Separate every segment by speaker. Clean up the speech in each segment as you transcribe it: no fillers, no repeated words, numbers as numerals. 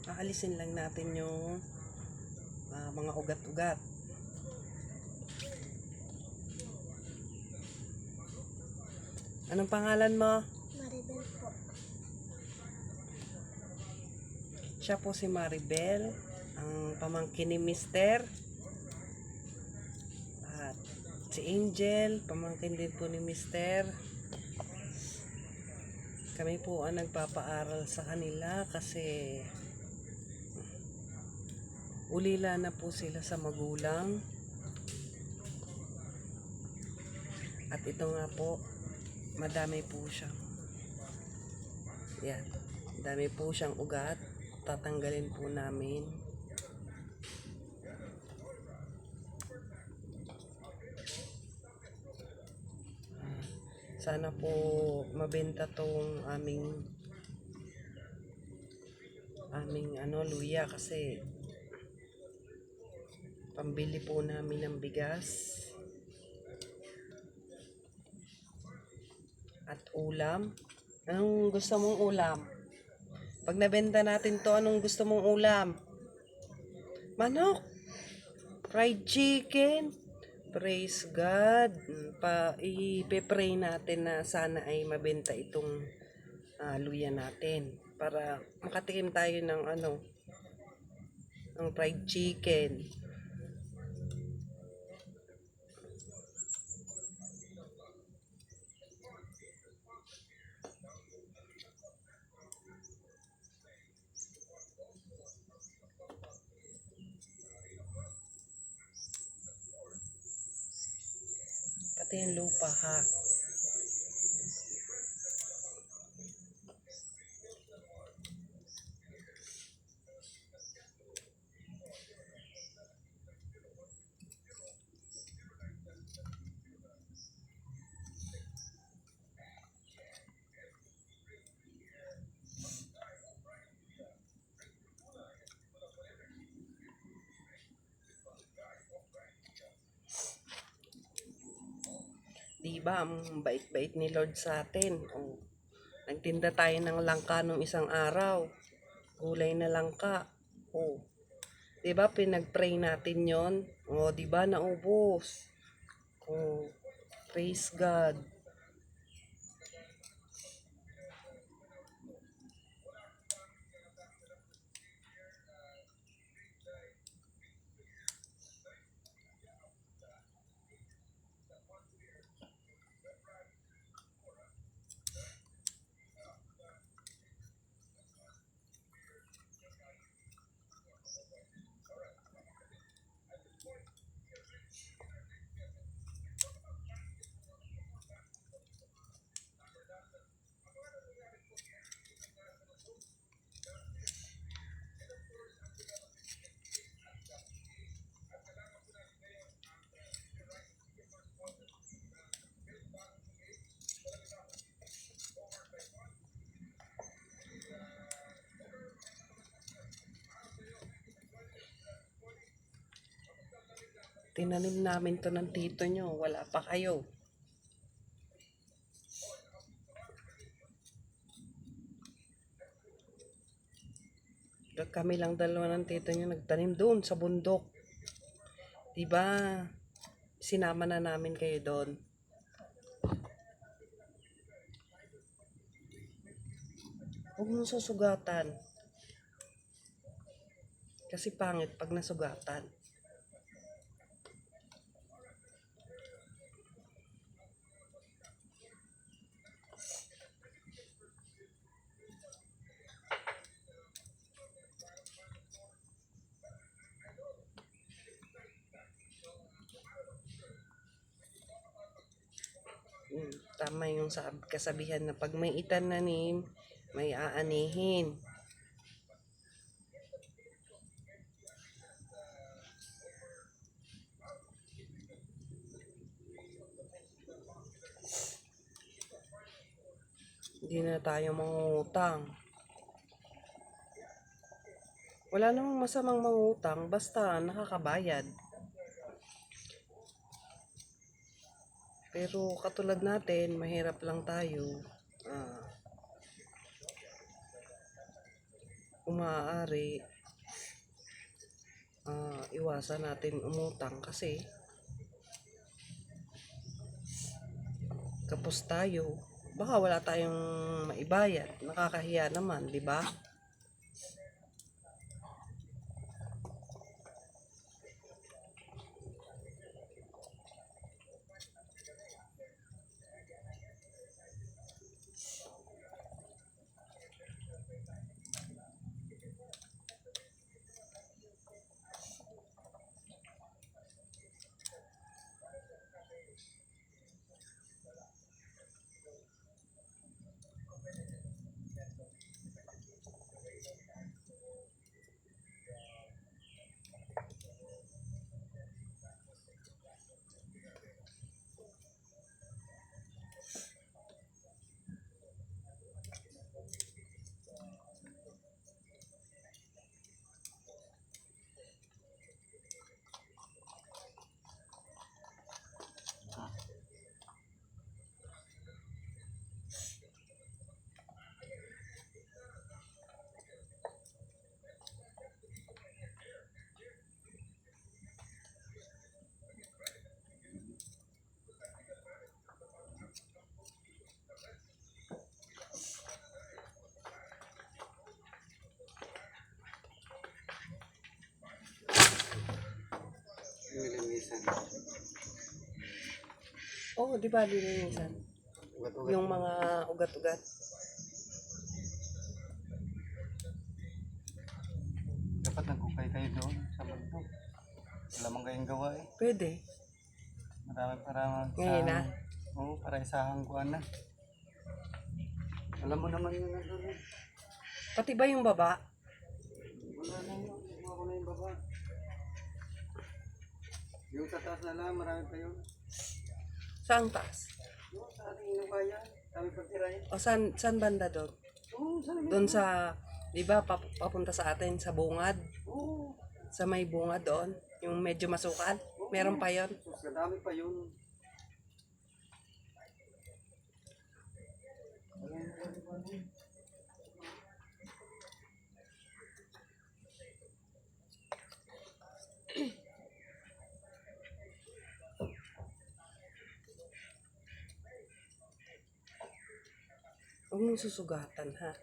Speaker 1: Aalisin lang natin yung mga ugat-ugat. Anong pangalan mo?
Speaker 2: Maribel po.
Speaker 1: Siya po si Maribel, ang pamangkin ni Mister. At si Angel, pamangkin din po ni Mister. Kami po ang nagpapaaral sa kanila kasi ulila na po sila sa magulang. At ito nga po, madami po siyang, yan, dami po siyang ugat. Tatanggalin po namin. Sana po mabenta tong aming luya kasi pambili po namin ng bigas at ulam. Anong gusto mong ulam? Pag nabenta natin to, anong gusto mong ulam? Manok, fried chicken. Praise God. Ipe-pray natin na sana ay mabenta itong luya natin para makatikim tayo ng ng fried chicken. Pati yung lupa ha. Diba, ang bait-bait ni Lord sa atin. Oh, nagtinda tayo ng langka nung isang araw. Gulay na langka. Oh, diba, pinag-pray natin yon. Oh, diba, naubos. Oh, praise God. Tinanim namin to ng tito nyo. Wala pa kayo. Kami lang dalawa ng tito nyo nagtanim doon sa bundok. Diba, sinama na namin kayo doon. Huwag mong susugatan. Kasi pangit pag nasugatan. Tama yung kasabihan na pag may itananim, may aanihin. Hindi na tayo mangungutang. Wala namang masamang mangutang basta nakakabayad. Pero katulad natin, mahirap lang tayo. kung maaari, iwasan natin umutang kasi kapos tayo. Baka wala tayong maibayad. Nakakahiya naman, di ba?
Speaker 2: Nilinisan.
Speaker 1: Oo, di ba lilinisan?
Speaker 2: Ugat-ugat.
Speaker 1: Yung mga ugat-ugat.
Speaker 2: Dapat nagkukay kayo doon sa bundok. Wala man kayong gawa eh.
Speaker 1: Pwede.
Speaker 2: Marami para
Speaker 1: Ngayon na.
Speaker 2: Oo, para isahan ko na. Alam mo naman yun na doon eh.
Speaker 1: Pati ba yung baba?
Speaker 2: Wala na yun. Nakuha ko na yung baba. Yung sa taas na lang, marami pa yun.
Speaker 1: Saan taas?
Speaker 2: Oo, sa ating inubayan. Kami pagtirahin.
Speaker 1: O saan banda doon?
Speaker 2: Oo, sa namin.
Speaker 1: Doon sa, di ba, papunta sa atin sa bungad?
Speaker 2: Oo.
Speaker 1: Sa may bungad doon? Yung medyo masukan? Meron pa yon.
Speaker 2: Sa dami pa yun.
Speaker 1: Huwag mong susugatan, ha?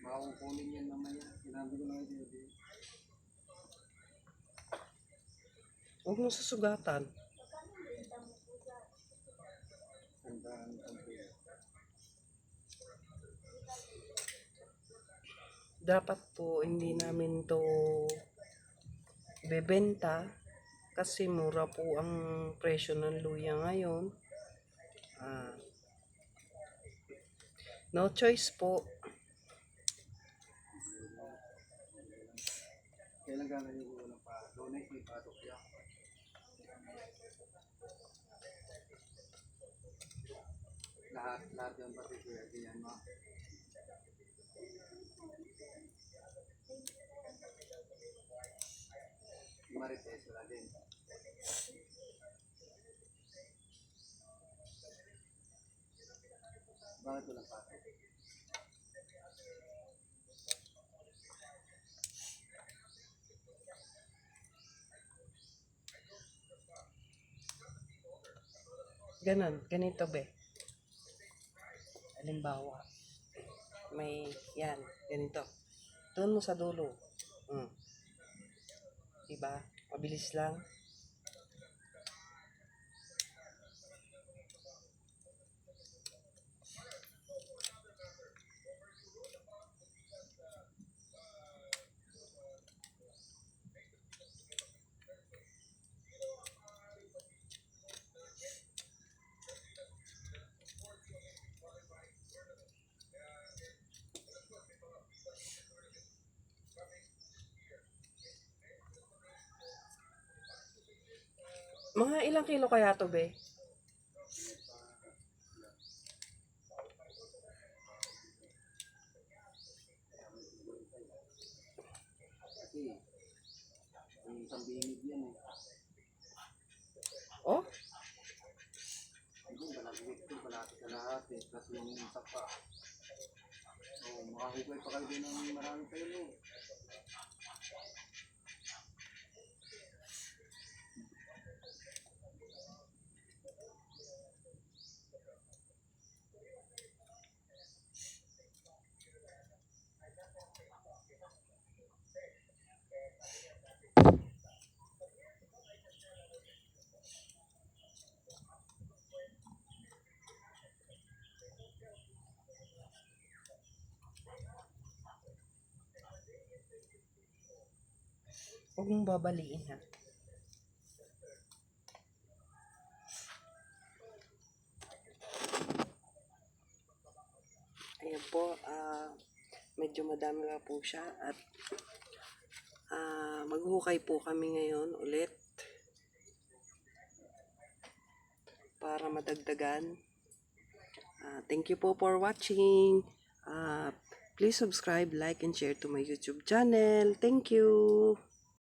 Speaker 2: Makukunin yan mamaya. Sinabi ko lang ito.
Speaker 1: Huwag mong susugatan. Dapat po hindi namin to bebenta kasi mura po ang presyo ng luya ngayon. No choice po.
Speaker 2: Kailan gano'n yung ulo pa? Donate may pasok siya. Lahat yung pati kuya. Diyan mo. Marites wala din. Bakit walang pato?
Speaker 1: Ganon, ganito be. Halimbawa, may yan, ganito. Doon mo sa dulo. Diba? Mabilis lang. Mga ilang kilo kaya to be?
Speaker 2: Kasi, yung isang bingid yan eh.
Speaker 1: Oh?
Speaker 2: Ayun, malapit sa lahat eh. Plus yung isa pa. So, makahukay pa kayo din ng marami kayo eh.
Speaker 1: Huwag mong babaliin ha. Ayan po, medyo madami nga po siya at maghuhukay po kami ngayon ulit para madagdagan. Thank you po for watching. Please subscribe, like, and share to my YouTube channel. Thank you.